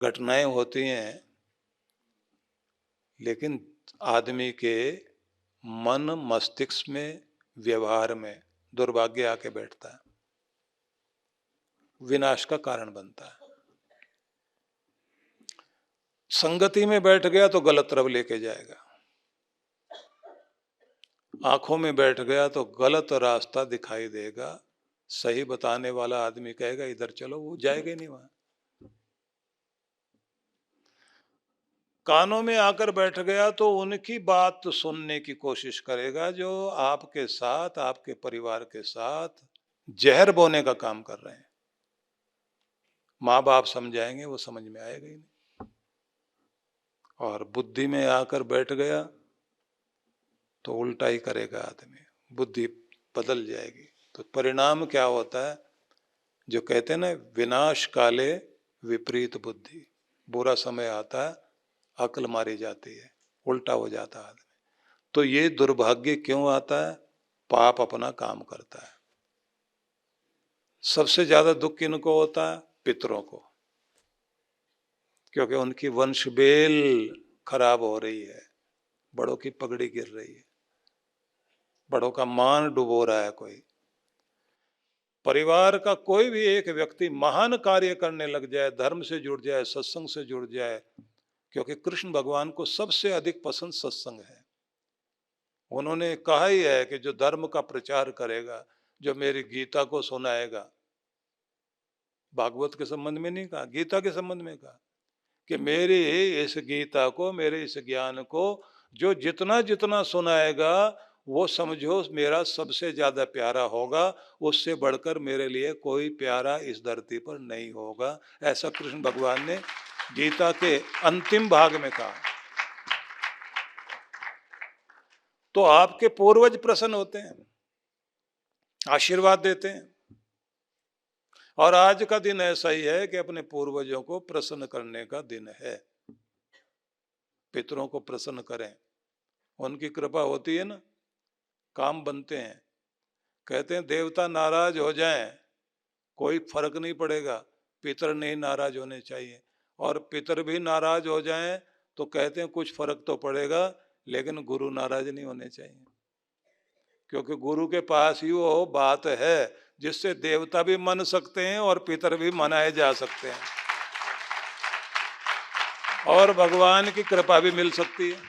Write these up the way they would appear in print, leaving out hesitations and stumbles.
घटनाएं होती हैं, लेकिन आदमी के मन मस्तिष्क में, व्यवहार में दुर्भाग्य आके बैठता है, विनाश का कारण बनता है। संगति में बैठ गया तो गलत तरफ लेके जाएगा, आंखों में बैठ गया तो गलत रास्ता दिखाई देगा, सही बताने वाला आदमी कहेगा इधर चलो, वो जाएगा ही नहीं वहां। कानों में आकर बैठ गया तो उनकी बात सुनने की कोशिश करेगा जो आपके साथ, आपके परिवार के साथ जहर बोने का काम कर रहे हैं। माँ बाप समझाएंगे, वो समझ में आएगा ही नहीं। और बुद्धि में आकर बैठ गया तो उल्टा ही करेगा आदमी, बुद्धि बदल जाएगी। तो परिणाम क्या होता है, जो कहते हैं ना, विनाश काले विपरीत बुद्धि। बुरा समय आता है, अक्ल मारी जाती है, उल्टा हो जाता है आदमी। तो ये दुर्भाग्य क्यों आता है? पाप अपना काम करता है। सबसे ज्यादा दुख किनको होता है? पितरों को, क्योंकि उनकी वंश बेल खराब हो रही है, बड़ों की पगड़ी गिर रही है, बड़ों का मान डुबो रहा है। कोई परिवार का कोई भी एक व्यक्ति महान कार्य करने लग जाए, धर्म से जुड़ जाए, सत्संग से जुड़ जाए, क्योंकि कृष्ण भगवान को सबसे अधिक पसंद सत्संग है। उन्होंने कहा ही है कि जो धर्म का प्रचार करेगा, जो मेरी गीता को सुनाएगा, भागवत के संबंध में नहीं कहा, गीता के संबंध में कहा कि मेरी इस गीता को, मेरे इस ज्ञान को जो जितना जितना सुनाएगा, वो समझो मेरा सबसे ज्यादा प्यारा होगा, उससे बढ़कर मेरे लिए कोई प्यारा इस धरती पर नहीं होगा। ऐसा कृष्ण भगवान ने गीता के अंतिम भाग में कहा। तो आपके पूर्वज प्रसन्न होते हैं, आशीर्वाद देते हैं। और आज का दिन ऐसा ही है कि अपने पूर्वजों को प्रसन्न करने का दिन है। पितरों को प्रसन्न करें, उनकी कृपा होती है ना, काम बनते हैं। कहते हैं देवता नाराज हो जाएं कोई फर्क नहीं पड़ेगा, पितर नहीं नाराज होने चाहिए। और पितर भी नाराज हो जाएं तो कहते हैं कुछ फर्क तो पड़ेगा, लेकिन गुरु नाराज नहीं होने चाहिए, क्योंकि गुरु के पास ही वो बात है जिससे देवता भी मन सकते हैं और पितर भी मनाए जा सकते हैं, और भगवान की कृपा भी मिल सकती है।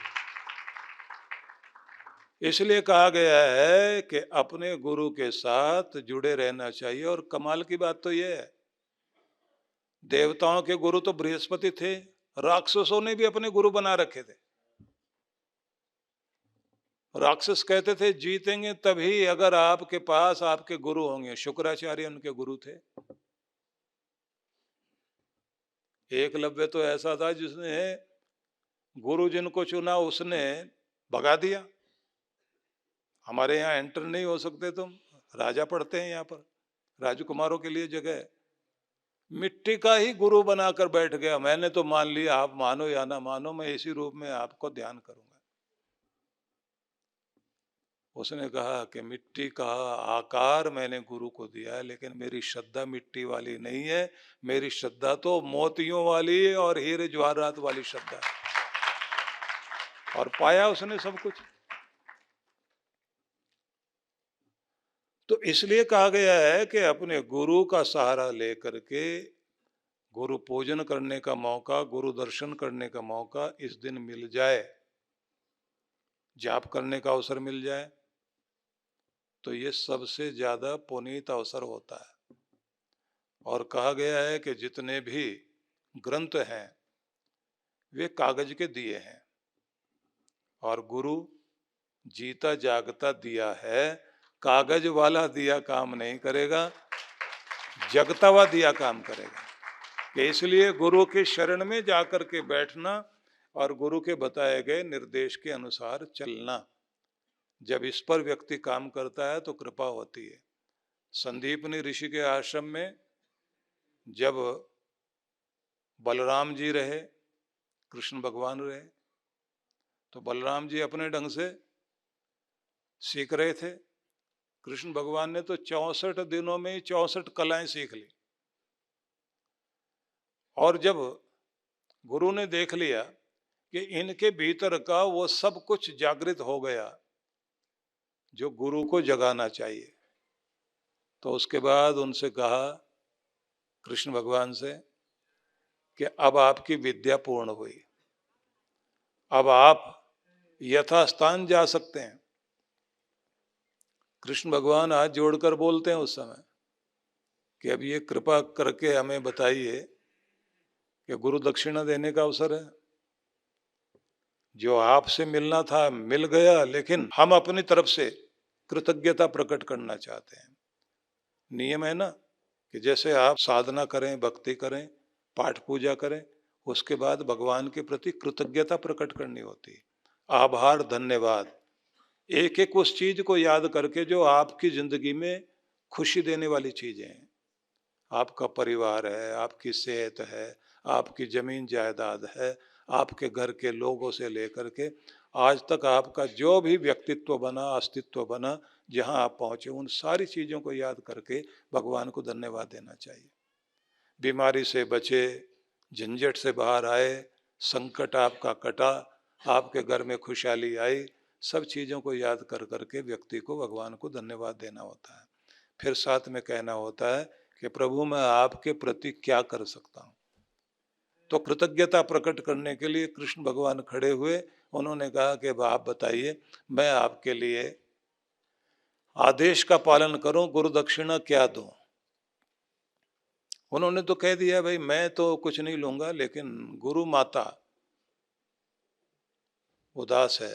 इसलिए कहा गया है कि अपने गुरु के साथ जुड़े रहना चाहिए। और कमाल की बात तो यह है, देवताओं के गुरु तो बृहस्पति थे, राक्षसों ने भी अपने गुरु बना रखे थे। राक्षस कहते थे जीतेंगे तभी अगर आपके पास आपके गुरु होंगे। शुक्राचार्य उनके गुरु थे। एकलव्य तो ऐसा था जिसने गुरु जिनको चुना उसने भगा दिया, हमारे यहाँ एंटर नहीं हो सकते तुम, राजा पढ़ते हैं यहाँ पर, राजकुमारों के लिए जगह है। मिट्टी का ही गुरु बनाकर बैठ गया, मैंने तो मान लिया, आप मानो या ना मानो, मैं इसी रूप में आपको ध्यान करूंगा। उसने कहा कि मिट्टी का आकार मैंने गुरु को दिया है, लेकिन मेरी श्रद्धा मिट्टी वाली नहीं है, मेरी श्रद्धा तो मोतियों वाली और हीरे जवाहरात वाली श्रद्धा है। और पाया उसने सब कुछ। तो इसलिए कहा गया है कि अपने गुरु का सहारा लेकर के गुरु पूजन करने का मौका, गुरु दर्शन करने का मौका इस दिन मिल जाए, जाप करने का अवसर मिल जाए, तो ये सबसे ज्यादा पुनीत अवसर होता है। और कहा गया है कि जितने भी ग्रंथ हैं वे कागज के दिए हैं, और गुरु जीता जागता दिया है, कागज वाला दिया काम नहीं करेगा, जगता हुआ दिया काम करेगा। कि इसलिए गुरु के शरण में जाकर के बैठना और गुरु के बताए गए निर्देश के अनुसार चलना, जब इस पर व्यक्ति काम करता है तो कृपा होती है। संदीपनी ऋषि के आश्रम में जब बलराम जी रहे, कृष्ण भगवान रहे, तो बलराम जी अपने ढंग से सीख रहे थे, कृष्ण भगवान ने तो 64 दिनों में ही 64 कलाएं सीख ली। और जब गुरु ने देख लिया कि इनके भीतर का वो सब कुछ जागृत हो गया जो गुरु को जगाना चाहिए। तो उसके बाद उनसे कहा, कृष्ण भगवान से, कि अब आपकी विद्या पूर्ण हुई, अब आप यथास्थान जा सकते हैं। कृष्ण भगवान हाथ जोड़कर बोलते हैं उस समय कि अब ये कृपा करके हमें बताइए कि गुरु दक्षिणा देने का अवसर है। जो आपसे मिलना था मिल गया, लेकिन हम अपनी तरफ से कृतज्ञता प्रकट करना चाहते हैं। नियम है ना कि जैसे आप साधना करें, भक्ति करें, पाठ पूजा करें, उसके बाद भगवान के प्रति कृतज्ञता प्रकट करनी होती है। आभार, धन्यवाद, एक एक उस चीज को याद करके जो आपकी जिंदगी में खुशी देने वाली चीजें हैं। आपका परिवार है, आपकी सेहत है, आपकी जमीन जायदाद है, आपके घर के लोगों से लेकर के आज तक आपका जो भी व्यक्तित्व बना, अस्तित्व बना, जहां आप पहुंचे, उन सारी चीजों को याद करके भगवान को धन्यवाद देना चाहिए। बीमारी से बचे, झंझट से बाहर आए, संकट आपका कटा, आपके घर में खुशहाली आई, सब चीज़ों को याद कर करके व्यक्ति को भगवान को धन्यवाद देना होता है। फिर साथ में कहना होता है कि प्रभु मैं आपके प्रति क्या कर सकता हूँ। तो कृतज्ञता प्रकट करने के लिए कृष्ण भगवान खड़े हुए, उन्होंने कहा कि आप बताइए, मैं आपके लिए आदेश का पालन करूं, गुरु दक्षिणा क्या दूं। उन्होंने तो कह दिया, भाई मैं तो कुछ नहीं लूंगा, लेकिन गुरु माता उदास है,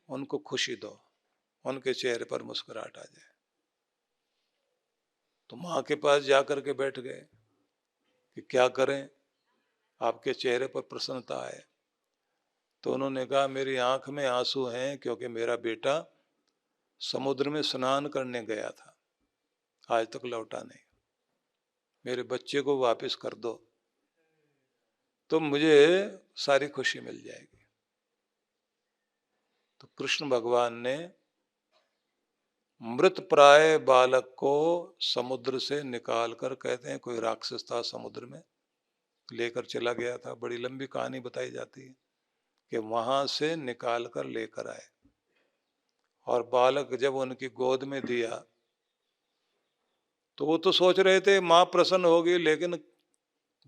उनको खुशी दो, उनके चेहरे पर मुस्कुराहट आ जाए। तो माँ के पास जाकर के बैठ गए कि क्या करें, आपके चेहरे पर प्रसन्नता आए। तो उन्होंने कहा, मेरी आंख में आंसू हैं क्योंकि मेरा बेटा समुद्र में स्नान करने गया था, आज तक लौटा नहीं। मेरे बच्चे को वापस कर दो तो मुझे सारी खुशी मिल जाएगी। तो कृष्ण भगवान ने मृत प्राय बालक को समुद्र से निकालकर, कहते हैं कोई राक्षस था समुद्र में, लेकर चला गया था। बड़ी लंबी कहानी बताई जाती है कि वहां से निकालकर लेकर आए, और बालक जब उनकी गोद में दिया तो वो तो सोच रहे थे मां प्रसन्न होगी, लेकिन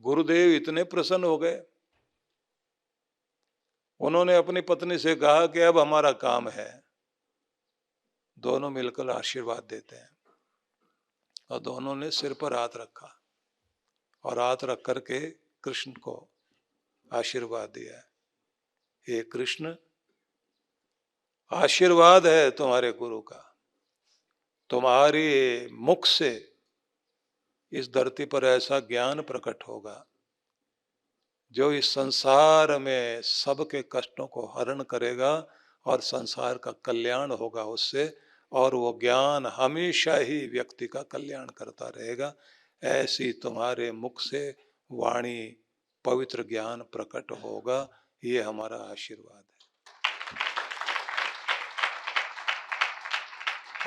गुरुदेव इतने प्रसन्न हो गए, उन्होंने अपनी पत्नी से कहा कि अब हमारा काम है। दोनों मिलकर आशीर्वाद देते हैं, और दोनों ने सिर पर हाथ रखा और हाथ रख करके कृष्ण को आशीर्वाद दिया। हे कृष्ण, आशीर्वाद है तुम्हारे गुरु का, तुम्हारी मुख से इस धरती पर ऐसा ज्ञान प्रकट होगा जो इस संसार में सबके कष्टों को हरण करेगा और संसार का कल्याण होगा उससे, और वो ज्ञान हमेशा ही व्यक्ति का कल्याण करता रहेगा। ऐसी तुम्हारे मुख से वाणी, पवित्र ज्ञान प्रकट होगा, ये हमारा आशीर्वाद है।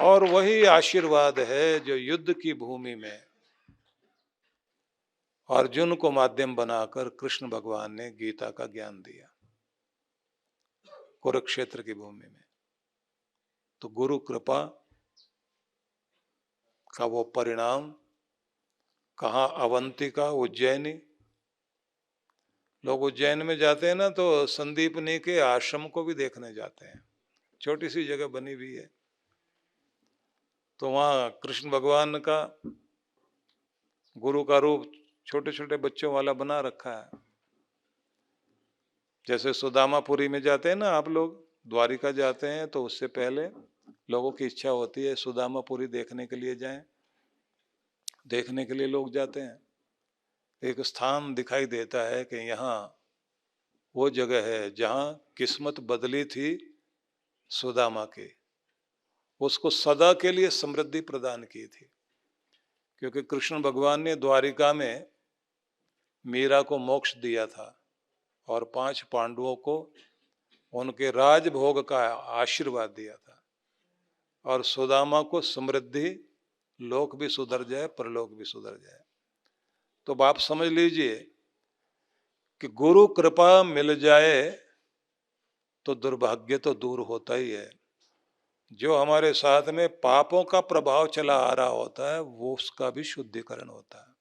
और वही आशीर्वाद है जो युद्ध की भूमि में अर्जुन को माध्यम बनाकर कृष्ण भगवान ने गीता का ज्ञान दिया, कुरुक्षेत्र की भूमि में। तो गुरु कृपा का वो परिणाम, कहाँ अवंतिका, उज्जैनी। लोग उज्जैन में जाते हैं ना तो संदीपनी के आश्रम को भी देखने जाते हैं, छोटी सी जगह बनी हुई है। तो वहाँ कृष्ण भगवान का गुरु का रूप छोटे छोटे बच्चों वाला बना रखा है। जैसे सुदामापुरी में जाते हैं ना आप लोग, द्वारिका जाते हैं तो उससे पहले लोगों की इच्छा होती है सुदामापुरी देखने के लिए जाएं, देखने के लिए लोग जाते हैं। एक स्थान दिखाई देता है कि यहाँ वो जगह है जहाँ किस्मत बदली थी सुदामा की, उसको सदा के लिए समृद्धि प्रदान की थी। क्योंकि कृष्ण भगवान ने द्वारिका में मीरा को मोक्ष दिया था और 5 पांडवों को उनके राजभोग का आशीर्वाद दिया था, और सुदामा को समृद्धि, लोक भी सुधर जाए, परलोक भी सुधर जाए। तो आप समझ लीजिए कि गुरु कृपा मिल जाए तो दुर्भाग्य तो दूर होता ही है। जो हमारे साथ में पापों का प्रभाव चला आ रहा होता है वो उसका भी शुद्धिकरण होता है।